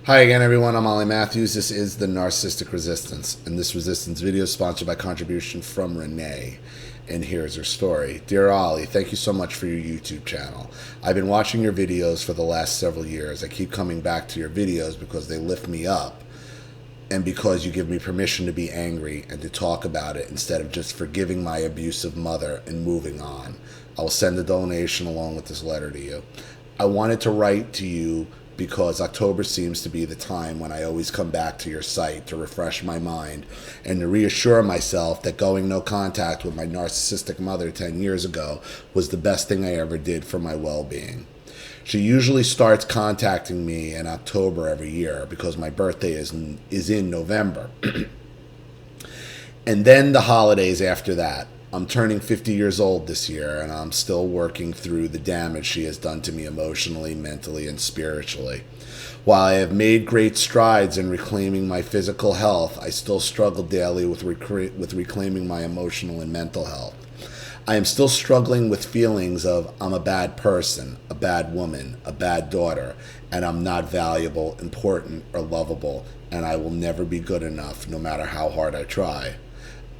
Hi again, everyone. I'm Ollie Matthews. This is the Narcissistic Resistance, and this resistance video is sponsored by contribution from Renee. And here's her story. Dear Ollie, thank you so much for your YouTube channel. I've been watching your videos for the last several years. I keep coming back to your videos because they lift me up and because you give me permission to be angry and to talk about it instead of just forgiving my abusive mother and moving on. I will send a donation along with this letter to you. I wanted to write to you because October seems to be the time when I always come back to your site to refresh my mind and to reassure myself that going no contact with my narcissistic mother 10 years ago was the best thing I ever did for my well-being. She usually starts contacting me in October every year because my birthday is in November. And then the holidays after that. I'm turning 50 years old this year, and I'm still working through the damage she has done to me emotionally, mentally, and spiritually. While I have made great strides in reclaiming my physical health, I still struggle daily with reclaiming my emotional and mental health. I am still struggling with feelings of I'm a bad person, a bad woman, a bad daughter, and I'm not valuable, important, or lovable, and I will never be good enough no matter how hard I try.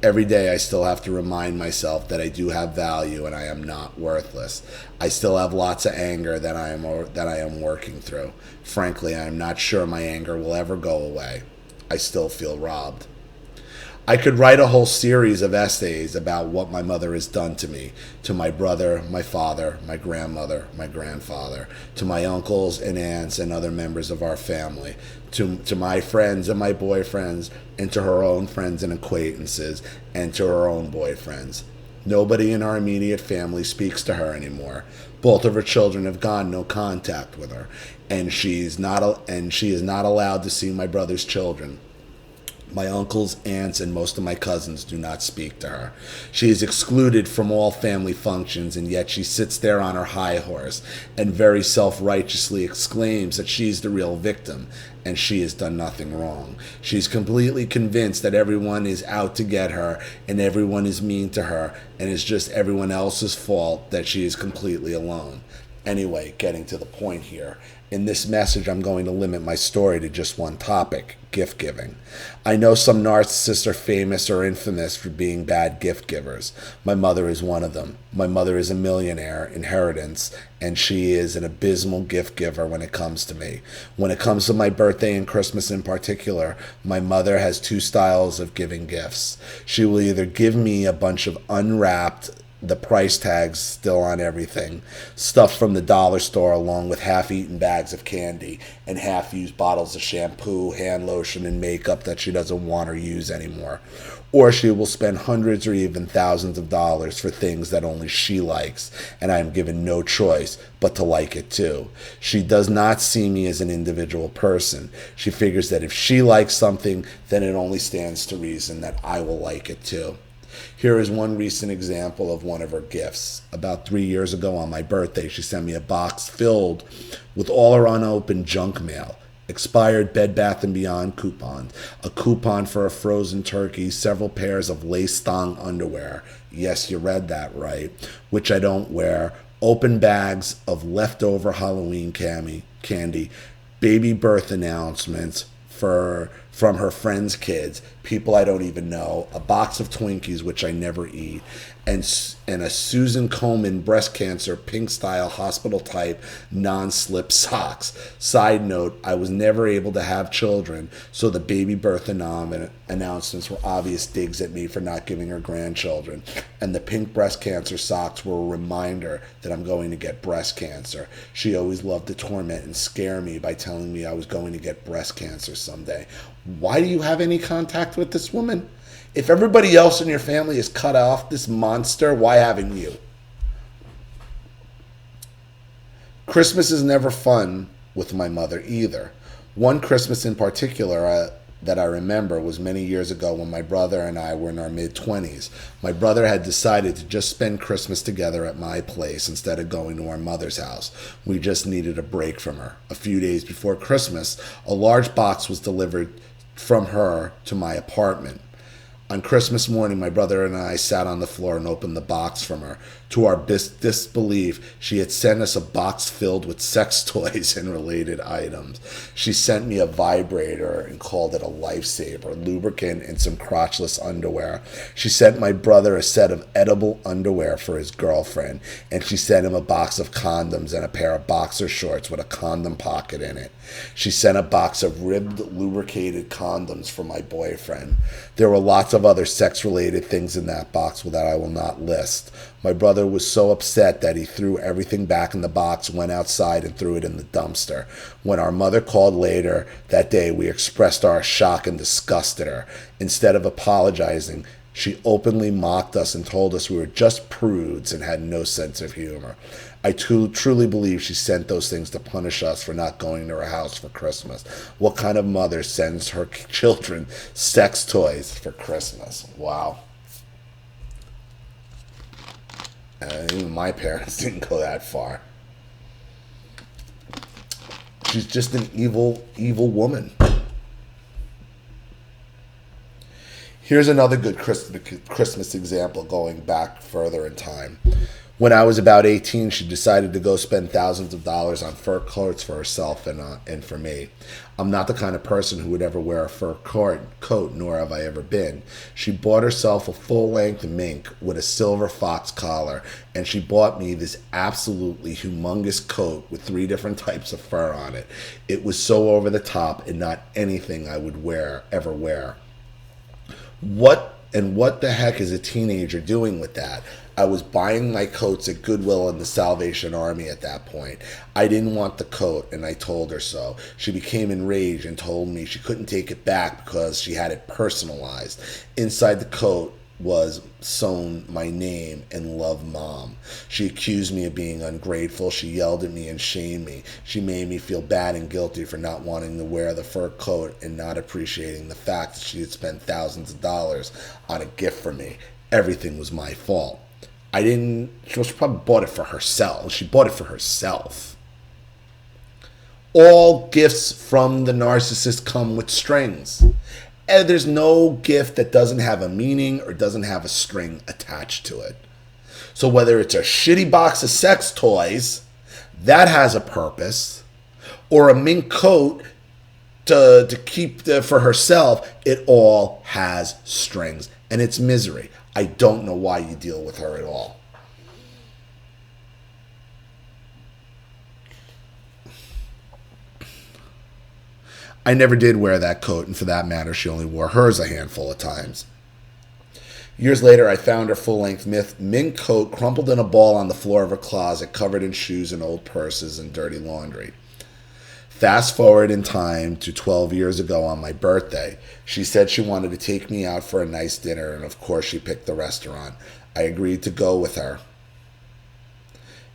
Every day I still have to remind myself that I do have value and I am not worthless. I still have lots of anger that I am working through. Frankly, I am not sure my anger will ever go away. I still feel robbed. I could write a whole series of essays about what my mother has done to me, to my brother, my father, my grandmother, my grandfather, to my uncles and aunts and other members of our family, to my friends and my boyfriends, and to her own friends and acquaintances, and to her own boyfriends. Nobody in our immediate family speaks to her anymore. Both of her children have gone no contact with her, and she is not allowed to see my brother's children. My uncles, aunts, and most of my cousins do not speak to her. She is excluded from all family functions, and yet she sits there on her high horse and very self-righteously exclaims that she's the real victim and she has done nothing wrong. She's completely convinced that everyone is out to get her and everyone is mean to her and it's just everyone else's fault that she is completely alone. Anyway, getting to the point here. In this message, I'm going to limit my story to just one topic, gift giving. I know some narcissists are famous or infamous for being bad gift givers. My mother is one of them. My mother is a millionaire, inheritance, and she is an abysmal gift giver when it comes to me. When it comes to my birthday and Christmas in particular, my mother has two styles of giving gifts. She will either give me a bunch of unwrapped, the price tags still on everything, stuff from the dollar store along with half-eaten bags of candy and half-used bottles of shampoo, hand lotion, and makeup that she doesn't want or use anymore. Or she will spend hundreds or even thousands of dollars for things that only she likes, and I am given no choice but to like it too. She does not see me as an individual person. She figures that if she likes something, then it only stands to reason that I will like it too. Here is one recent example of one of her gifts. About 3 years ago on my birthday, she sent me a box filled with all her unopened junk mail. Expired Bed Bath & Beyond coupons, a coupon for a frozen turkey, several pairs of lace thong underwear. Yes, you read that right, which I don't wear. Open bags of leftover Halloween candy, baby birth announcements from her friends' kids, people I don't even know, a box of Twinkies, which I never eat, and a Susan Komen breast cancer pink style hospital type non-slip socks. Side note, I was never able to have children, so the baby birth announcements were obvious digs at me for not giving her grandchildren, and the pink breast cancer socks were a reminder that I'm going to get breast cancer. She always loved to torment and scare me by telling me I was going to get breast cancer someday. Why do you have any contact with this woman? If everybody else in your family is cut off this monster, why haven't you? Christmas is never fun with my mother either. One Christmas in particular that I remember was many years ago when my brother and I were in our mid-20s. My brother had decided to just spend Christmas together at my place instead of going to our mother's house. We just needed a break from her. A few days before Christmas, a large box was delivered from her to my apartment. On Christmas morning, my brother and I sat on the floor and opened the box from her. To our disbelief, she had sent us a box filled with sex toys and related items. She sent me a vibrator and called it a lifesaver, lubricant, and some crotchless underwear. She sent my brother a set of edible underwear for his girlfriend, and she sent him a box of condoms and a pair of boxer shorts with a condom pocket in it. She sent a box of ribbed, lubricated condoms for my boyfriend. There were lots of other sex-related things in that box that I will not list. My brother was so upset that he threw everything back in the box, went outside, and threw it in the dumpster. When our mother called later that day, we expressed our shock and disgust at her. Instead of apologizing, she openly mocked us and told us we were just prudes and had no sense of humor. I truly believe she sent those things to punish us for not going to her house for Christmas. What kind of mother sends her children sex toys for Christmas? Wow. Even my parents didn't go that far. She's just an evil, evil woman. Here's another good Christmas example going back further in time. When I was about 18, she decided to go spend thousands of dollars on fur coats for herself and for me. I'm not the kind of person who would ever wear a fur coat, nor have I ever been. She bought herself a full-length mink with a silver fox collar, and she bought me this absolutely humongous coat with 3 different types of fur on it. It was so over the top and not anything I would ever wear. What the heck is a teenager doing with that? I was buying my coats at Goodwill and the Salvation Army at that point. I didn't want the coat, and I told her so. She became enraged and told me she couldn't take it back because she had it personalized. Inside the coat was sewn my name and "Love Mom." She accused me of being ungrateful. She yelled at me and shamed me. She made me feel bad and guilty for not wanting to wear the fur coat and not appreciating the fact that she had spent thousands of dollars on a gift for me. Everything was my fault. She probably bought it for herself. She bought it for herself. All gifts from the narcissist come with strings. And there's no gift that doesn't have a meaning or doesn't have a string attached to it. So whether it's a shitty box of sex toys, that has a purpose, or a mink coat to keep for herself, it all has strings. And it's misery. I don't know why you deal with her at all. I never did wear that coat, and for that matter, she only wore hers a handful of times. Years later, I found her full-length mink coat crumpled in a ball on the floor of her closet, covered in shoes and old purses and dirty laundry. Fast forward in time to 12 years ago on my birthday. She said she wanted to take me out for a nice dinner, and of course she picked the restaurant. I agreed to go with her.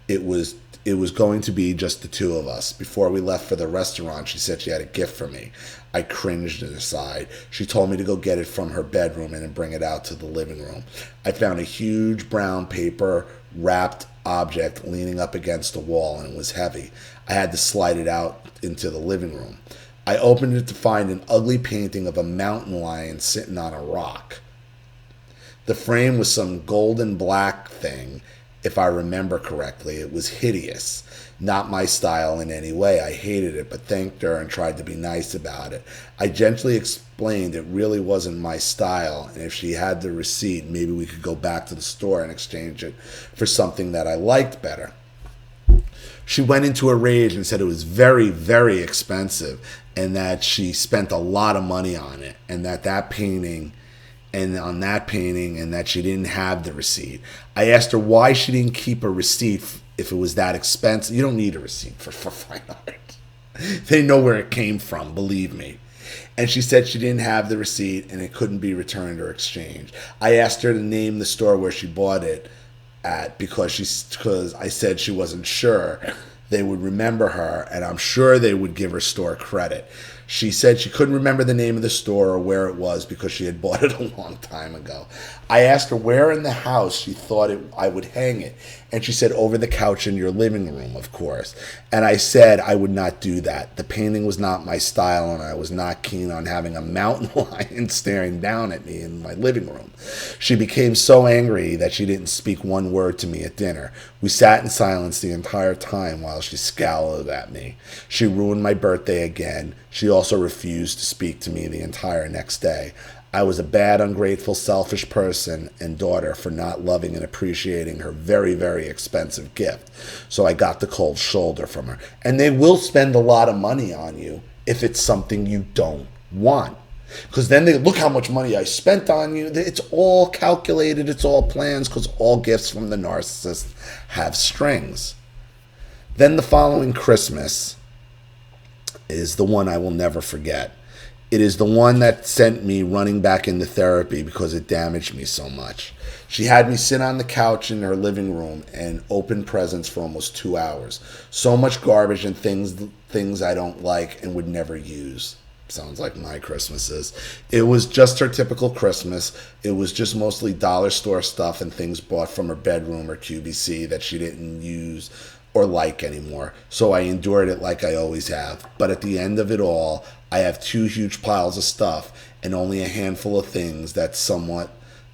It was going to be just the 2 of us. Before we left for the restaurant, she said she had a gift for me. I cringed aside. She told me to go get it from her bedroom and bring it out to the living room. I found a huge brown paper wrapped object leaning up against the wall, and it was heavy. I had to slide it out into the living room. I opened it to find an ugly painting of a mountain lion sitting on a rock. The frame was some golden black thing. If I remember correctly, it was hideous. Not my style in any way. I hated it, but thanked her and tried to be nice about it. I gently explained it really wasn't my style, and if she had the receipt, maybe we could go back to the store and exchange it for something that I liked better. She went into a rage and said it was very, very expensive, and that she spent a lot of money on it, and that painting... and on that painting, and that she didn't have the receipt. I asked her why she didn't keep a receipt if it was that expensive. You don't need a receipt for fine art. They know where it came from, believe me. And she said she didn't have the receipt and it couldn't be returned or exchanged. I asked her to name the store where she bought it at because I said she wasn't sure they would remember her, and I'm sure they would give her store credit. She said she couldn't remember the name of the store or where it was because she had bought it a long time ago. I asked her where in the house she thought I would hang it, and she said over the couch in your living room, of course. And I said I would not do that. The painting was not my style, and I was not keen on having a mountain lion staring down at me in my living room. She became so angry that she didn't speak one word to me at dinner. We sat in silence the entire time while she scowled at me. She ruined my birthday again. She also refused to speak to me the entire next day. I was a bad, ungrateful, selfish person and daughter for not loving and appreciating her very, very expensive gift. So I got the cold shoulder from her. And they will spend a lot of money on you if it's something you don't want. Because then they look how much money I spent on you. It's all calculated. It's all plans, because all gifts from the narcissist have strings. Then the following Christmas is the one I will never forget. It is the one that sent me running back into therapy because it damaged me so much. She had me sit on the couch in her living room and open presents for almost 2 hours. So much garbage and things I don't like and would never use. Sounds like my Christmases. It was just her typical Christmas. It was just mostly dollar store stuff and things bought from her bedroom or QVC that she didn't use or like anymore. So I endured it like I always have. But at the end of it all, I have 2 huge piles of stuff and only a handful of things that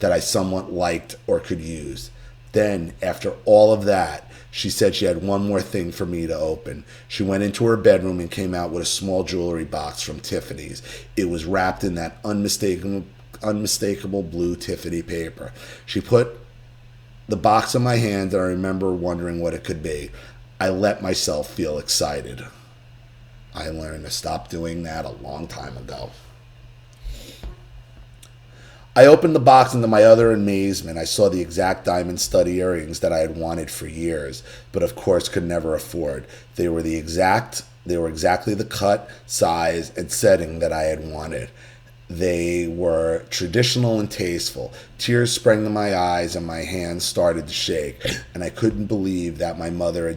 I somewhat liked or could use. Then, after all of that, she said she had one more thing for me to open. She went into her bedroom and came out with a small jewelry box from Tiffany's. It was wrapped in that unmistakable blue Tiffany paper. She put the box in my hand, and I remember wondering what it could be. I let myself feel excited. I learned to stop doing that a long time ago. I opened the box, and to my utter amazement, I saw the exact diamond stud earrings that I had wanted for years, but of course could never afford. They were exactly the cut, size, and setting that I had wanted. They were traditional and tasteful. Tears sprang to my eyes and my hands started to shake, and I couldn't believe that my mother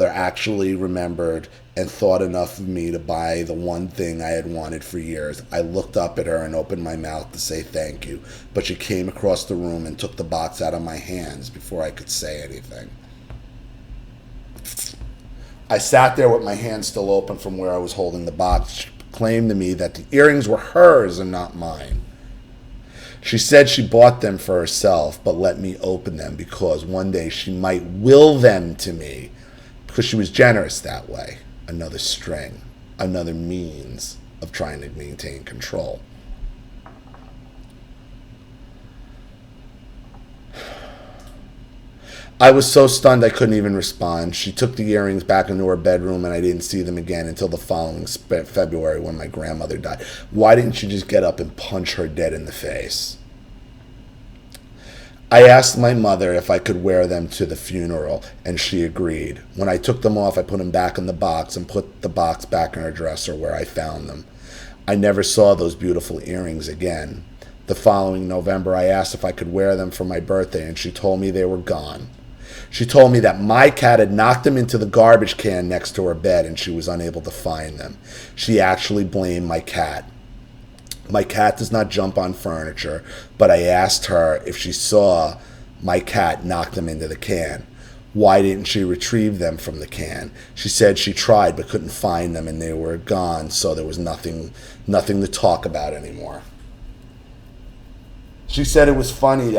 actually remembered and thought enough of me to buy the one thing I had wanted for years. I looked up at her and opened my mouth to say thank you, but she came across the room and took the box out of my hands before I could say anything. I sat there with my hand still open from where I was holding the box. She claimed to me that the earrings were hers and not mine. She said she bought them for herself, but let me open them because one day she might will them to me, because she was generous that way. Another string, another means of trying to maintain control. I was so stunned I couldn't even respond. She took the earrings back into her bedroom, and I didn't see them again until the following February when my grandmother died. Why didn't you just get up and punch her dead in the face? I asked my mother if I could wear them to the funeral, and she agreed. When I took them off, I put them back in the box and put the box back in her dresser where I found them. I never saw those beautiful earrings again. The following November, I asked if I could wear them for my birthday, and she told me they were gone. She told me that my cat had knocked them into the garbage can next to her bed, and she was unable to find them. She actually blamed my cat. My cat does not jump on furniture, but I asked her if she saw my cat knock them into the can. Why didn't she retrieve them from the can? She said she tried but couldn't find them and they were gone, so there was nothing to talk about anymore. She said it was funny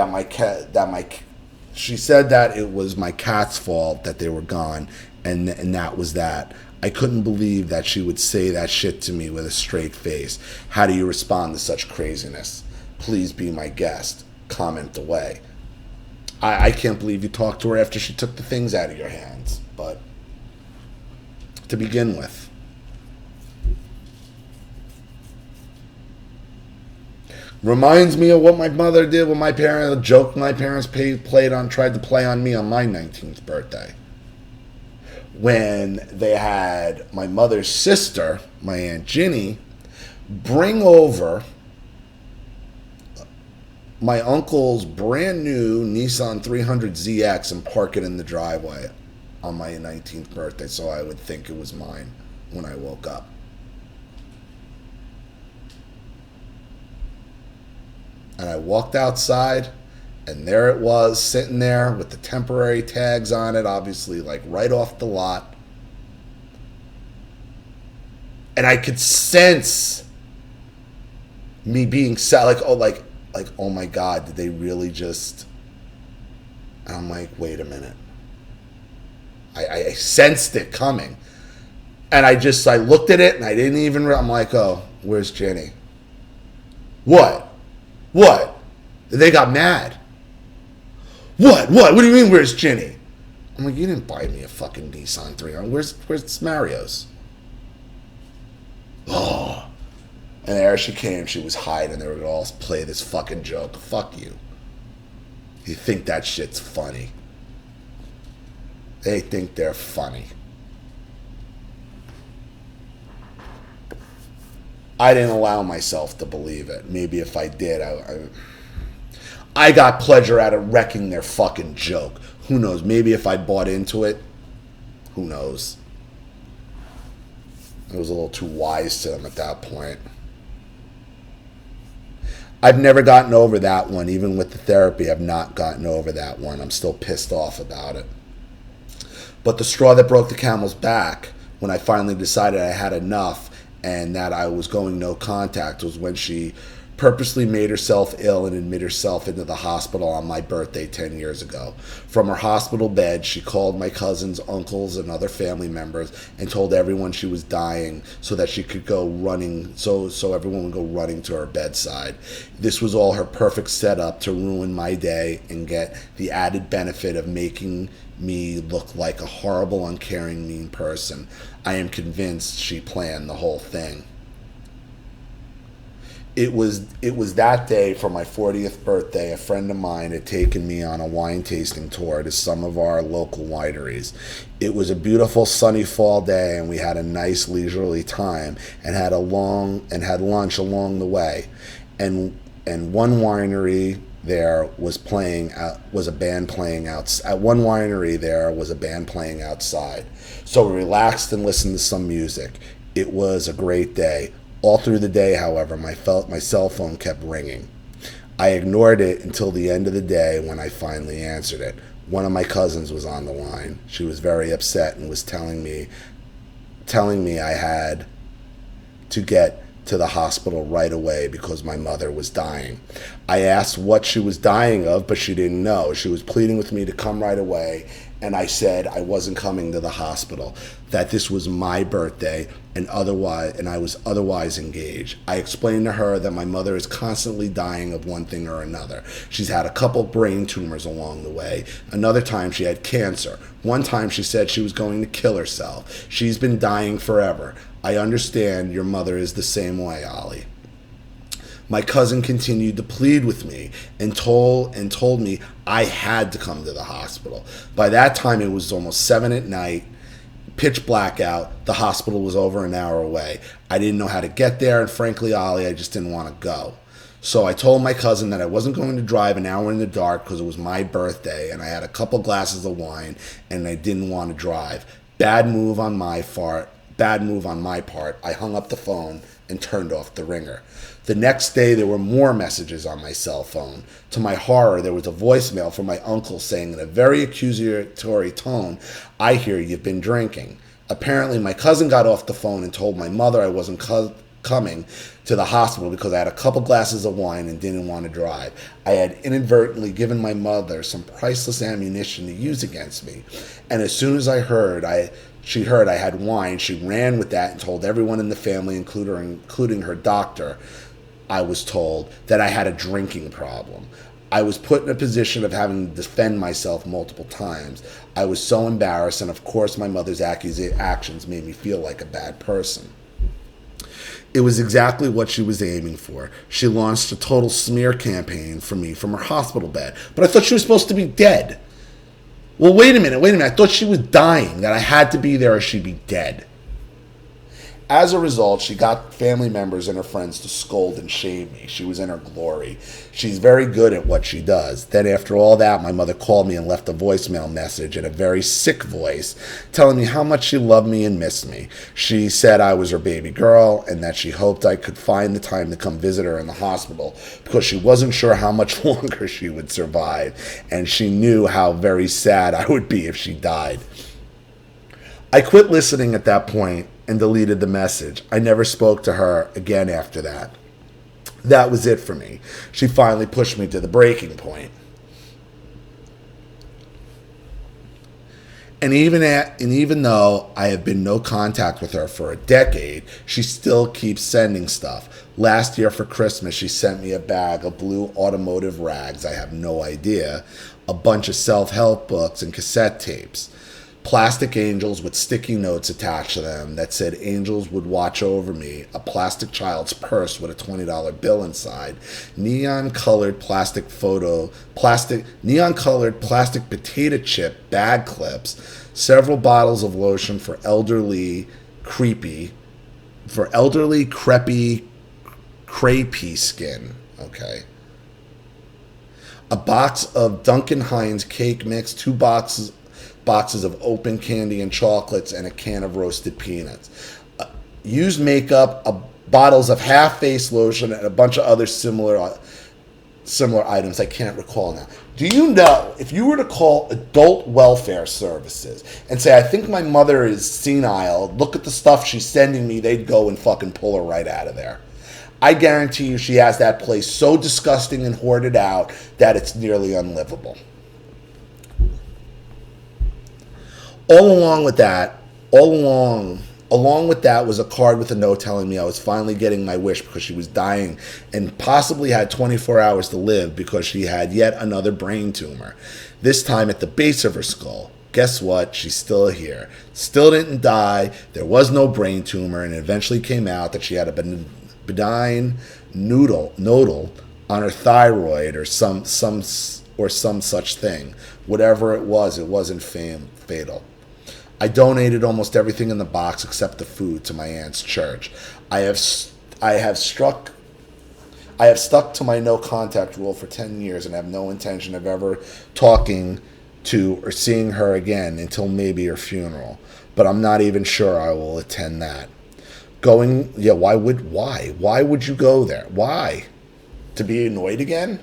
she said that it was my cat's fault that they were gone, and that was that. I couldn't believe that she would say that shit to me with a straight face. How do you respond to such craziness? Please be my guest. Comment away. I can't believe you talked to her after she took the things out of your hands. But to begin with, reminds me of what my mother did when a joke my parents tried to play on me on my 19th birthday. When they had my mother's sister, my Aunt Ginny, bring over my uncle's brand new Nissan 300ZX and park it in the driveway on my 19th birthday, so I would think it was mine when I woke up. And I walked outside, and there it was, sitting there with the temporary tags on it, obviously, like right off the lot. And I could sense me being sad, like, oh my God, did they really just... And I'm like, wait a minute. I sensed it coming. And I looked at it and I didn't even, I'm like, oh, where's Jenny? What? They got mad. What do you mean, where's Jenny? I'm like, you didn't buy me a fucking Nissan 300. Where's Mario's? Oh. And there she came. She was hiding. They were going to all play this fucking joke. Fuck you. You think that shit's funny. They think they're funny. I didn't allow myself to believe it. Maybe if I did, I got pleasure out of wrecking their fucking joke. Who knows? Maybe if I bought into it, who knows? I was a little too wise to them at that point. I've never gotten over that one. Even with the therapy, I've not gotten over that one. I'm still pissed off about it. But the straw that broke the camel's back, when I finally decided I had enough and that I was going no contact, was when she purposely made herself ill and admitted herself into the hospital on my birthday 10 years ago. From her hospital bed, she called my cousins, uncles, and other family members and told everyone she was dying so that she could go running, so everyone would go running to her bedside. This was all her perfect setup to ruin my day and get the added benefit of making me look like a horrible, uncaring, mean person. I am convinced she planned the whole thing. It was that day for my 40th birthday. A friend of mine had taken me on a wine tasting tour to some of our local wineries. It was a beautiful sunny fall day, and we had a nice leisurely time and had lunch along the way. And one winery there was a band playing outside. At one winery there was a band playing outside. So we relaxed and listened to some music. It was a great day. All through the day, however, my cell phone kept ringing. I ignored it until the end of the day when I finally answered it. One of my cousins was on the line. She was very upset and was telling me I had to get to the hospital right away because my mother was dying. I asked what she was dying of, but she didn't know. She was pleading with me to come right away, and I said I wasn't coming to the hospital, that this was my birthday, and I was otherwise engaged. I explained to her that my mother is constantly dying of one thing or another. She's had a couple brain tumors along the way. Another time she had cancer. One time she said she was going to kill herself. She's been dying forever. I understand your mother is the same way, Ollie. My cousin continued to plead with me and told me I had to come to the hospital. By that time, it was almost 7 at night, pitch black out. The hospital was over an hour away. I didn't know how to get there, and frankly, Ollie, I just didn't want to go. So I told my cousin that I wasn't going to drive an hour in the dark because it was my birthday, and I had a couple glasses of wine, and I didn't want to drive. Bad move on my part. I hung up the phone and turned off the ringer. The next day, there were more messages on my cell phone. To my horror, there was a voicemail from my uncle saying in a very accusatory tone, "I hear you've been drinking." Apparently, my cousin got off the phone and told my mother I wasn't coming to the hospital because I had a couple glasses of wine and didn't want to drive. I had inadvertently given my mother some priceless ammunition to use against me. And as soon as she heard I had wine, she ran with that and told everyone in the family, including her doctor, I was told, that I had a drinking problem. I was put in a position of having to defend myself multiple times. I was so embarrassed, and of course my mother's actions made me feel like a bad person. It was exactly what she was aiming for. She launched a total smear campaign for me from her hospital bed. But I thought she was supposed to be dead. Well, wait a minute. I thought she was dying, that I had to be there or she'd be dead. As a result, she got family members and her friends to scold and shame me. She was in her glory. She's very good at what she does. Then after all that, my mother called me and left a voicemail message in a very sick voice telling me how much she loved me and missed me. She said I was her baby girl and that she hoped I could find the time to come visit her in the hospital because she wasn't sure how much longer she would survive, and she knew how very sad I would be if she died. I quit listening at that point and deleted the message. I never spoke to her again after that. That was it for me. She finally pushed me to the breaking point. And even though I have been no contact with her for a decade, she still keeps sending stuff. Last year for Christmas, she sent me a bag of blue automotive rags. I have no idea. A bunch of self-help books and cassette tapes. Plastic angels with sticky notes attached to them that said angels would watch over me, a plastic child's purse with a $20 bill inside, neon colored plastic potato chip bag clips, several bottles of lotion for elderly crepey skin. Okay. A box of Duncan Hines cake mix, 2 boxes of open candy and chocolates, and a can of roasted peanuts. Used makeup, bottles of half-face lotion, and a bunch of other similar items I can't recall now. Do you know, if you were to call adult welfare services and say, I think my mother is senile, look at the stuff she's sending me, they'd go and fucking pull her right out of there. I guarantee you she has that place so disgusting and hoarded out that it's nearly unlivable. Along with that was a card with a note telling me I was finally getting my wish because she was dying and possibly had 24 hours to live because she had yet another brain tumor, this time at the base of her skull. Guess what? She's still here. Still didn't die. There was no brain tumor, and it eventually came out that she had a benign nodule on her thyroid or some such thing. Whatever it wasn't fatal. I donated almost everything in the box except the food to my aunt's church. I have stuck to my no contact rule for 10 years and have no intention of ever talking to or seeing her again until maybe her funeral. But I'm not even sure I will attend that. Why would you go there? Why? To be annoyed again?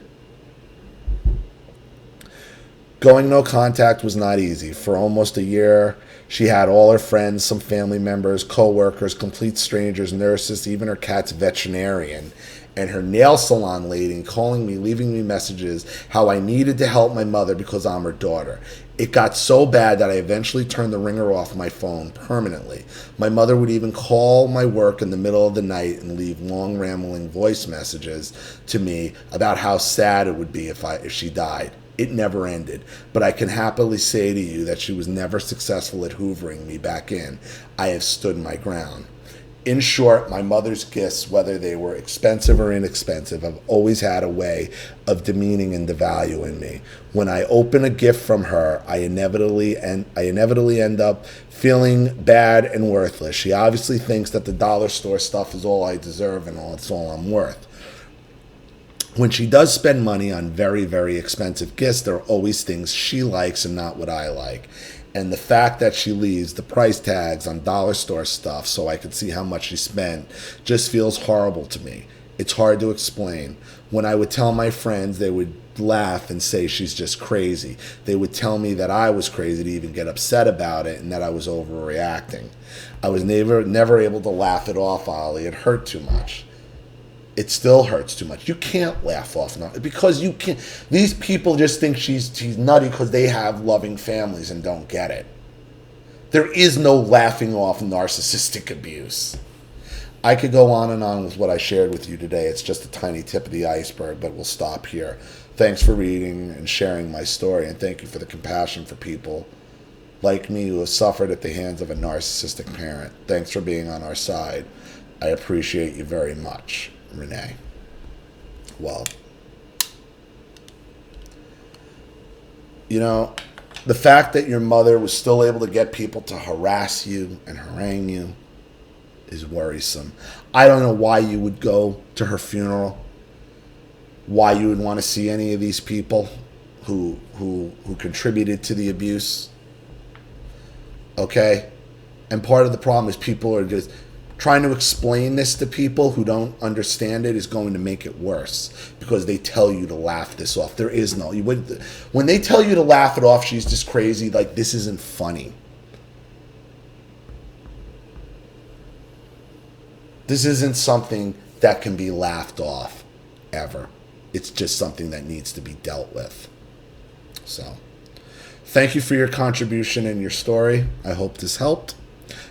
Going no contact was not easy. For almost a year, she had all her friends, some family members, co-workers, complete strangers, nurses, even her cat's veterinarian, and her nail salon lady calling me, leaving me messages how I needed to help my mother because I'm her daughter. It got so bad that I eventually turned the ringer off my phone permanently. My mother would even call my work in the middle of the night and leave long rambling voice messages to me about how sad it would be if she died. It never ended, but I can happily say to you that she was never successful at hoovering me back in. I have stood my ground. In short, my mother's gifts, whether they were expensive or inexpensive, have always had a way of demeaning and devaluing me. When I open a gift from her, I inevitably end up feeling bad and worthless. She obviously thinks that the dollar store stuff is all I deserve and it's all I'm worth. When she does spend money on very, very expensive gifts, there are always things she likes and not what I like. And the fact that she leaves the price tags on dollar store stuff so I could see how much she spent just feels horrible to me. It's hard to explain. When I would tell my friends, they would laugh and say she's just crazy. They would tell me that I was crazy to even get upset about it and that I was overreacting. I was never able to laugh it off, Ollie. It hurt too much. It still hurts too much. You can't laugh off because you can't. These people just think she's nutty because they have loving families and don't get it. There is no laughing off narcissistic abuse. I could go on and on with what I shared with you today. It's just a tiny tip of the iceberg, but we'll stop here. Thanks for reading and sharing my story, and thank you for the compassion for people like me who have suffered at the hands of a narcissistic parent. Thanks for being on our side. I appreciate you very much. Renee. Well, the fact that your mother was still able to get people to harass you and harangue you is worrisome. I don't know why you would go to her funeral, why you would want to see any of these people who contributed to the abuse. Okay? And part of the problem is people are just trying to explain this to people who don't understand it is going to make it worse because they tell you to laugh this off. There is no, when they tell you to laugh it off, she's just crazy, like this isn't funny. This isn't something that can be laughed off ever. It's just something that needs to be dealt with. So, thank you for your contribution and your story. I hope this helped.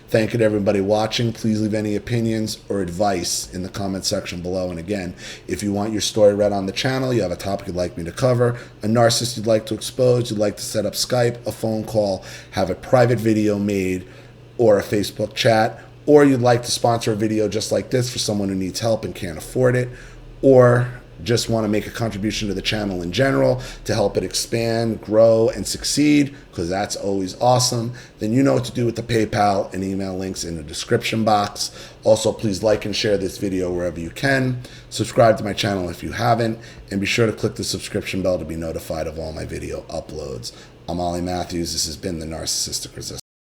Thank you to everybody watching. Please leave any opinions or advice in the comment section below. And again, if you want your story read on the channel, you have a topic you'd like me to cover, a narcissist you'd like to expose, you'd like to set up Skype, a phone call, have a private video made, or a Facebook chat, or you'd like to sponsor a video just like this for someone who needs help and can't afford it, or just want to make a contribution to the channel in general to help it expand, grow, and succeed, because that's always awesome, then you know what to do with the PayPal and email links in the description box. Also, please like and share this video wherever you can. Subscribe to my channel if you haven't, and be sure to click the subscription bell to be notified of all my video uploads. I'm Ollie Matthews. This has been the Narcissistic Resistance.